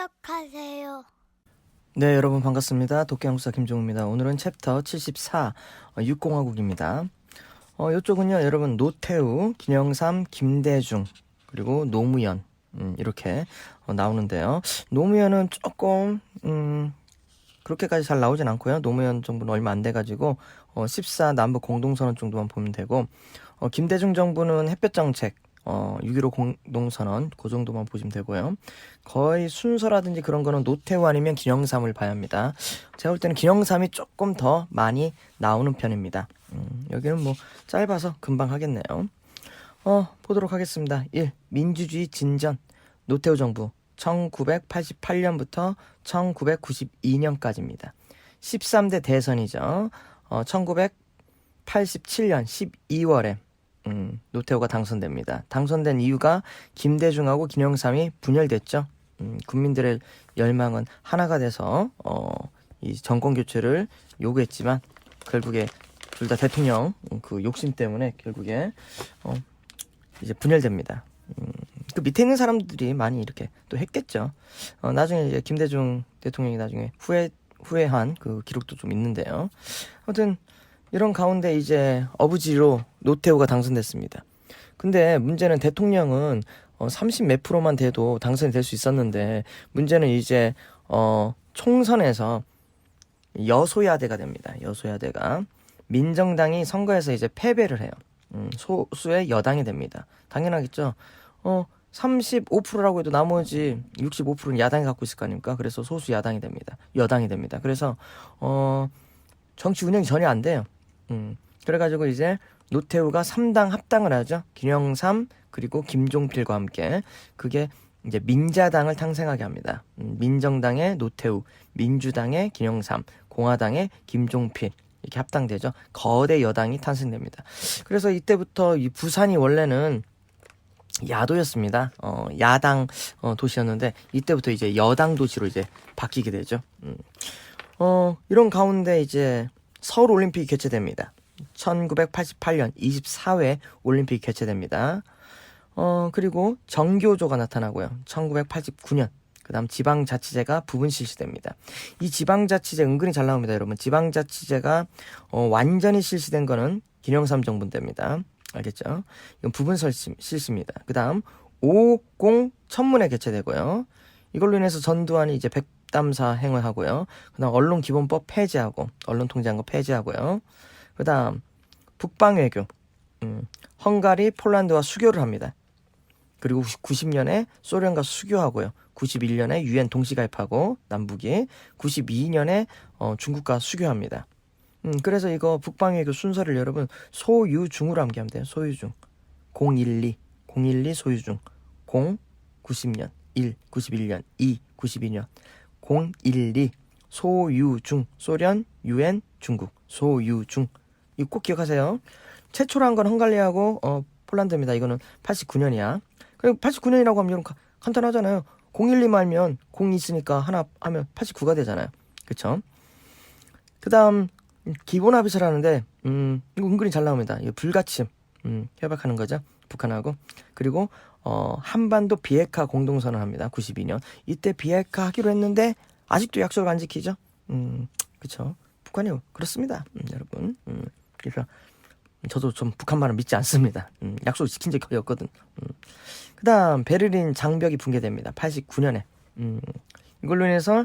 시작하세요. 네, 여러분 반갑습니다. 독해한국사 김종우입니다. 오늘은 챕터 74, 육공화국입니다. 이쪽은요, 여러분 노태우, 김영삼, 김대중, 그리고 노무현 이렇게 나오는데요. 노무현은 조금 그렇게까지 잘 나오진 않고요. 노무현 정부는 얼마 안 돼가지고 14 남북 공동선언 정도만 보면 되고, 김대중 정부는 햇볕 정책, 6.15 공동선언 그 정도만 보시면 되고요. 거의 순서라든지 그런 거는 노태우 아니면 김영삼을 봐야 합니다. 제가 볼 때는 김영삼이 조금 더 많이 나오는 편입니다. 여기는 뭐 짧아서 금방 하겠네요. 보도록 하겠습니다. 1. 민주주의 진전. 노태우 정부 1988년부터 1992년까지입니다. 13대 대선이죠. 1987년 12월에 노태우가 당선됩니다. 당선된 이유가 김대중하고 김영삼이 분열됐죠. 국민들의 열망은 하나가 돼서 이 정권 교체를 요구했지만 결국에 둘 다 대통령 그 욕심 때문에 결국에 이제 분열됩니다. 그 밑에 있는 사람들이 많이 이렇게 또 했겠죠. 나중에 이제 김대중 대통령이 나중에 후회한 그 기록도 좀 있는데요. 아무튼 이런 가운데 이제 어부지로 노태우가 당선됐습니다. 근데 문제는 대통령은 30 몇 프로만 돼도 당선이 될 수 있었는데, 문제는 이제 총선에서 여소야대가 됩니다. 여소야대가 민정당이 선거에서 이제 패배를 해요. 소수의 여당이 됩니다. 당연하겠죠. 35%라고 해도 나머지 65%는 야당이 갖고 있을 거 아닙니까? 그래서 소수 야당이 됩니다. 여당이 됩니다. 그래서 정치 운영이 전혀 안 돼요. 그래가지고 이제 노태우가 3당 합당을 하죠. 김영삼 그리고 김종필과 함께. 그게 이제 민자당을 탄생하게 합니다. 민정당의 노태우, 민주당의 김영삼, 공화당의 김종필 이렇게 합당되죠. 거대 여당이 탄생됩니다. 그래서 이때부터 이 부산이 원래는 야도였습니다. 야당 도시였는데 이때부터 이제 여당 도시로 이제 바뀌게 되죠. 이런 가운데 이제 서울 올림픽이 개최됩니다. 1988년 24회 올림픽이 개최됩니다. 그리고 정교조가 나타나고요. 1989년 그 다음 지방자치제가 부분 실시됩니다. 이 지방자치제 은근히 잘 나옵니다, 여러분. 지방자치제가 완전히 실시된 거는 김영삼 정부 때입니다. 알겠죠? 이건 부분 실시입니다. 그 다음 5.50 청문회 개최되고요. 이걸로 인해서 전두환이 이제 백담사 행을 하고요. 그 다음 언론기본법 폐지하고 언론통제한 거 폐지하고요. 그 다음 북방외교, 헝가리, 폴란드와 수교를 합니다. 그리고 90년에 소련과 수교하고요. 91년에 유엔 동시가입하고 남북이 92년에 중국과 수교합니다. 그래서 이거 북방외교 순서를 여러분 소유중으로 암기하면 돼요. 소유중 012 소유중 0 90년 1 91년 2 92년 012 소유중 소련 유엔 중국 소유중 이거 꼭 기억하세요. 최초로 한 건 헝가리하고 폴란드입니다. 이거는 89년이야. 그리고 89년이라고 하면 여러분 간단하잖아요. 012 말면 0 있으니까 하나 하면 89가 되잖아요. 그쵸? 그 다음 기본 합의서를 하는데 이거 은근히 잘 나옵니다. 이거 불가침 협약하는 거죠. 북한하고. 그리고 한반도 비핵화 공동선언을 합니다. 92년. 이때 비핵화 하기로 했는데 아직도 약속을 안 지키죠. 그쵸? 북한이 그렇습니다. 여러분. 그래서 저도 좀 북한 말은 믿지 않습니다. 약속을 지킨 적이 거의 없거든. 그 다음 베를린 장벽이 붕괴됩니다. 89년에. 이걸로 인해서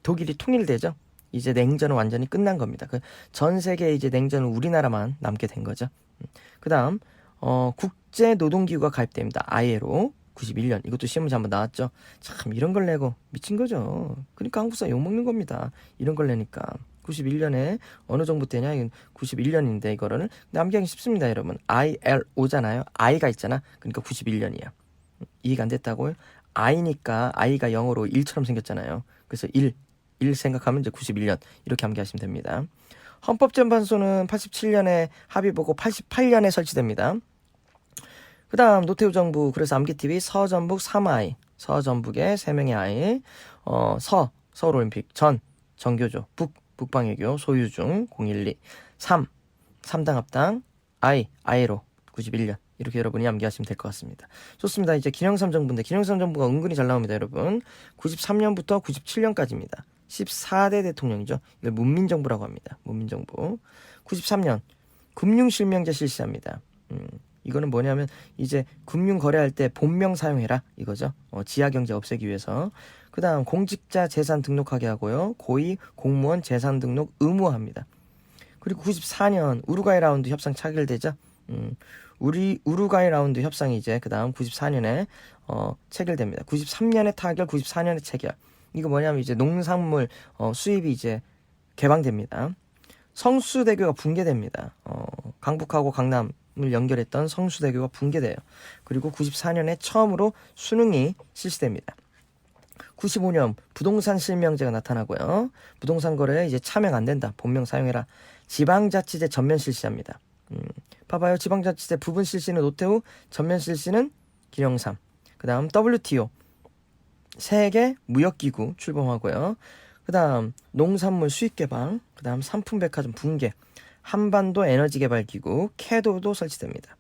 독일이 통일되죠. 이제 냉전은 완전히 끝난 겁니다. 전 세계 이제 냉전은 우리나라만 남게 된 거죠. 그 다음 국제노동기구가 가입됩니다. ILO 91년. 이것도 시험 문제 한번 나왔죠. 참 이런 걸 내고 미친 거죠. 그러니까 한국사 욕먹는 겁니다. 이런 걸 내니까. 91년에 어느 정도 때냐? 이건 91년인데 이거를 남기하기 쉽습니다, 여러분. ILO잖아요. I가 있잖아. 그러니까 91년이야. 이해가 안 됐다고요? I니까 I가 영어로 1처럼 생겼잖아요. 그래서 1 생각하면 이제 91년 이렇게 암기하시면 됩니다. 헌법재판소는 87년에 합의 보고 88년에 설치됩니다. 그 다음 노태우 정부, 그래서 암기TV 서전북 3I, 서전북의 3명의 아이, 서울올림픽, 정교조, 북방외교, 소유중, 012, 3당 합당, ILO, 91년 이렇게 여러분이 암기하시면 될 것 같습니다. 좋습니다. 이제 김영삼 정부인데 김영삼 정부가 은근히 잘 나옵니다, 여러분. 93년부터 97년까지입니다. 14대 대통령이죠. 이걸 문민정부라고 합니다. 문민정부. 93년 금융실명제 실시합니다. 이거는 뭐냐면 이제 금융 거래할 때 본명 사용해라 이거죠. 지하경제 없애기 위해서. 그 다음 공직자 재산 등록하게 하고요. 고위 공무원 재산 등록 의무화합니다. 그리고 94년 우루과이 라운드 협상 체결되죠. 우루과이 라운드 협상이 이제 그 다음 94년에 체결됩니다. 93년에 타결, 94년에 체결. 이거 뭐냐면 이제 농산물 수입이 이제 개방됩니다. 성수대교가 붕괴됩니다. 강북하고 강남을 연결했던 성수대교가 붕괴돼요. 그리고 94년에 처음으로 수능이 실시됩니다. 95년 부동산 실명제가 나타나고요. 부동산 거래에 이제 참여 안 된다. 본명 사용해라. 지방자치제 전면 실시합니다. 봐봐요. 지방자치제 부분 실시는 노태우, 전면 실시는 김영삼. 그 다음 WTO 세계 무역기구 출범하고요. 그 다음 농산물 수입 개방, 그 다음 상품백화점 붕괴, 한반도 에너지개발기구 캐도도 설치됩니다.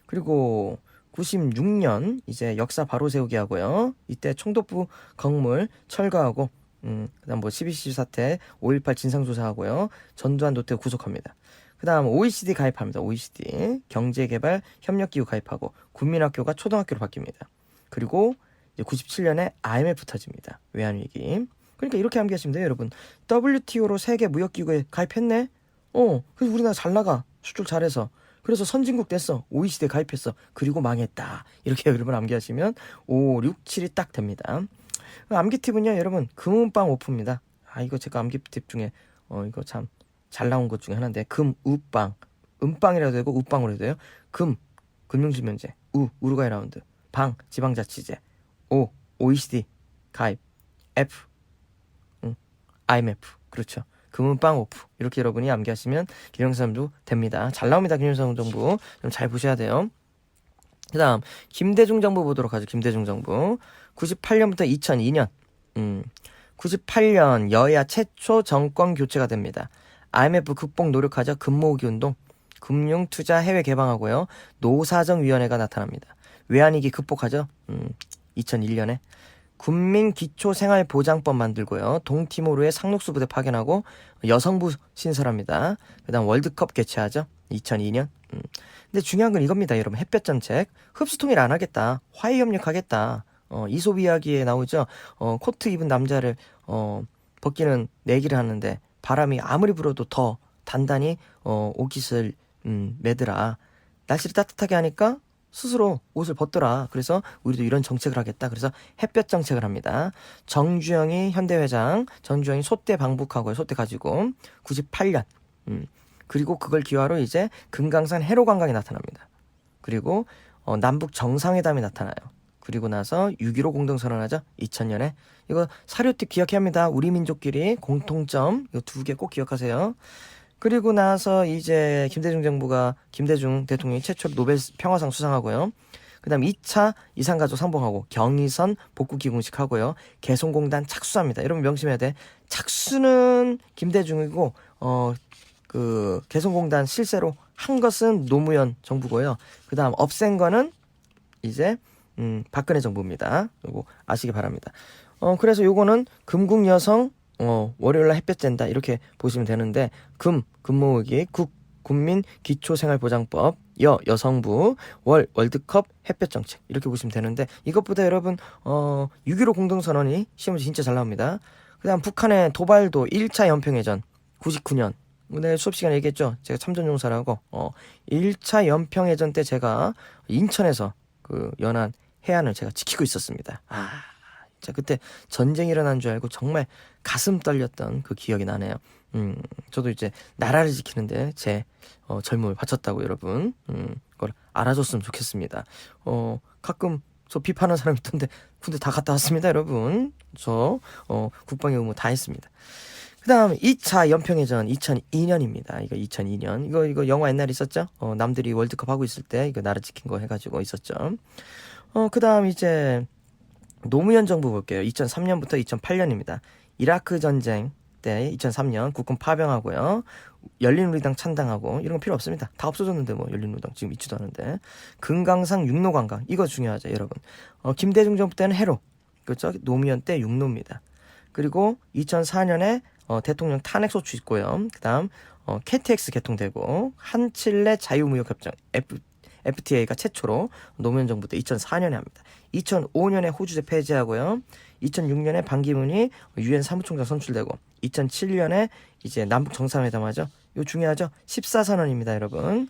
그리고 96년 이제 역사 바로 세우기 하고요. 이때 총독부 건물 철거하고 그다음 뭐 12.12 사태 5.18 진상조사하고요. 전두환 노태우 구속합니다. 그다음 OECD 가입합니다. OECD 경제개발 협력기구 가입하고 국민학교가 초등학교로 바뀝니다. 그리고 이제 97년에 IMF 터집니다. 외환위기. 그러니까 이렇게 암기하시면 돼요, 여러분. WTO로 세계 무역기구에 가입했네. 그래서 우리나라 잘 나가. 수출 잘해서. 그래서 선진국 됐어. OECD에 가입했어. 그리고 망했다. 이렇게 여러분 암기하시면 5, 6, 7이 딱 됩니다. 암기 팁은요, 여러분. 금은빵 오프입니다. 이거 제가 암기 팁 중에 이거 참 잘 나온 것 중에 하나인데 금우빵. 은빵이라도 되고 우빵으로 해도 돼요. 금융실명제. 우루과이 라운드. 방 지방자치제. OECD 가입. F IMF. 그렇죠. 금은빵 오프. 이렇게 여러분이 암기하시면 김영삼도 됩니다. 잘 나옵니다. 김영삼 정부. 좀 잘 보셔야 돼요. 그 다음 김대중 정부 보도록 하죠. 김대중 정부. 98년부터 2002년. 98년 여야 최초 정권 교체가 됩니다. IMF 극복 노력하죠. 금모으기 운동. 금융, 투자, 해외 개방하고요. 노사정위원회가 나타납니다. 외환위기 극복하죠. 2001년에. 국민기초생활보장법 만들고요. 동티모르에 상록수 부대 파견하고 여성부 신설합니다. 그 다음 월드컵 개최하죠. 2002년. 근데 중요한 건 이겁니다, 여러분. 햇볕 정책. 흡수 통일 안 하겠다. 화해 협력하겠다. 이솝 이야기에 나오죠. 코트 입은 남자를 벗기는 내기를 하는데 바람이 아무리 불어도 더 단단히 옷깃을 매더라. 날씨를 따뜻하게 하니까 스스로 옷을 벗더라. 그래서 우리도 이런 정책을 하겠다. 그래서 햇볕 정책을 합니다. 정주영이 현대회장, 정주영이 소떼 방북하고요. 소떼 가지고 98년. 그리고 그걸 기화로 이제 금강산 해로관광이 나타납니다. 그리고 남북 정상회담이 나타나요. 그리고 나서 6.15 공동선언하죠. 2000년에. 이거 사료팁 기억해야 합니다. 우리 민족끼리 공통점 이거 2개 꼭 기억하세요. 그리고 나서 이제 김대중 대통령이 최초로 노벨 평화상 수상하고요. 그 다음 2차 이산가족 상봉하고 경의선 복구기공식 하고요. 개성공단 착수합니다. 여러분 명심해야 돼. 착수는 김대중이고 그 개성공단 실제로 한 것은 노무현 정부고요. 그 다음 없앤 거는 이제 박근혜 정부입니다. 이거 아시기 바랍니다. 그래서 요거는 금국여성 월요일날 햇볕 쬐다 이렇게 보시면 되는데 금모으기 국민 기초생활보장법 여성부 월드컵 햇볕 정책 이렇게 보시면 되는데 이것보다 여러분 6.15 공동선언이 시험에 진짜 잘 나옵니다. 그 다음 북한의 도발도 1차 연평해전 99년 오늘 수업 시간에 얘기했죠. 제가 참전용사라고 1차 연평해전 때 제가 인천에서 그 연안 해안을 제가 지키고 있었습니다. 진짜 그때 전쟁이 일어난 줄 알고 정말 가슴 떨렸던 그 기억이 나네요. 저도 이제 나라를 지키는데 제 젊음을 바쳤다고 여러분 그걸 알아줬으면 좋겠습니다. 가끔 저 비판하는 사람 있던데 군대 다 갔다 왔습니다, 여러분. 저 국방의 의무 다 했습니다. 그 다음 2차 연평해전 2002년입니다. 이거 2002년. 이거 영화 옛날에 있었죠? 남들이 월드컵 하고 있을 때 이거 나라 지킨 거 해가지고 있었죠. 그 다음 이제 노무현 정부 볼게요. 2003년부터 2008년입니다. 이라크 전쟁 때 2003년 국군 파병하고요. 열린우리당 찬당하고 이런 거 필요 없습니다. 다 없어졌는데 뭐 열린우리당 지금 있지도 않은데. 금강산 육로관광 이거 중요하죠 여러분. 김대중 정부 때는 해로, 그렇죠? 노무현 때 육로입니다. 그리고 2004년에 대통령 탄핵소추 있고요. 그다음 KTX 개통되고 한칠레 자유무역협정 FTA가 최초로 노무현 정부 때 2004년에 합니다. 2005년에 호주제 폐지하고요. 2006년에 반기문이 유엔 사무총장 선출되고 2007년에 이제 남북 정상회담하죠. 이거 중요하죠. 14선언입니다, 여러분.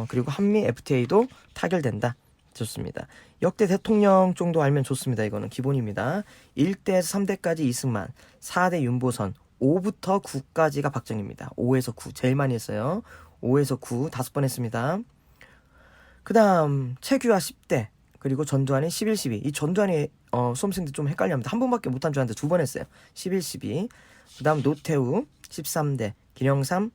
그리고 한미 FTA도 타결된다. 좋습니다. 역대 대통령 정도 알면 좋습니다. 이거는 기본입니다. 1대에서 3대까지 이승만, 4대 윤보선, 5부터 9까지가 박정희입니다. 5에서 9 제일 많이 했어요. 5에서 9 5번 했습니다. 그 다음 최규하 10대, 그리고 전두환이 11, 12. 이 전두환이 수험생들 좀 헷갈려합니다. 한 번밖에 못한 줄 알았는데 2번 했어요. 11, 12. 그 다음 노태우 13대, 김영삼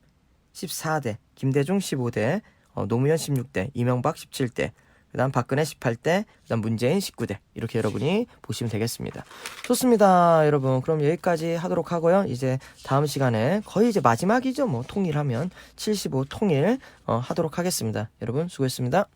14대, 김대중 15대, 노무현 16대, 이명박 17대, 그 다음 박근혜 18대, 그 다음 문재인 19대. 이렇게 여러분이 보시면 되겠습니다. 좋습니다, 여러분. 그럼 여기까지 하도록 하고요. 이제 다음 시간에 거의 이제 마지막이죠. 뭐 통일하면 75 통일 하도록 하겠습니다. 여러분 수고했습니다.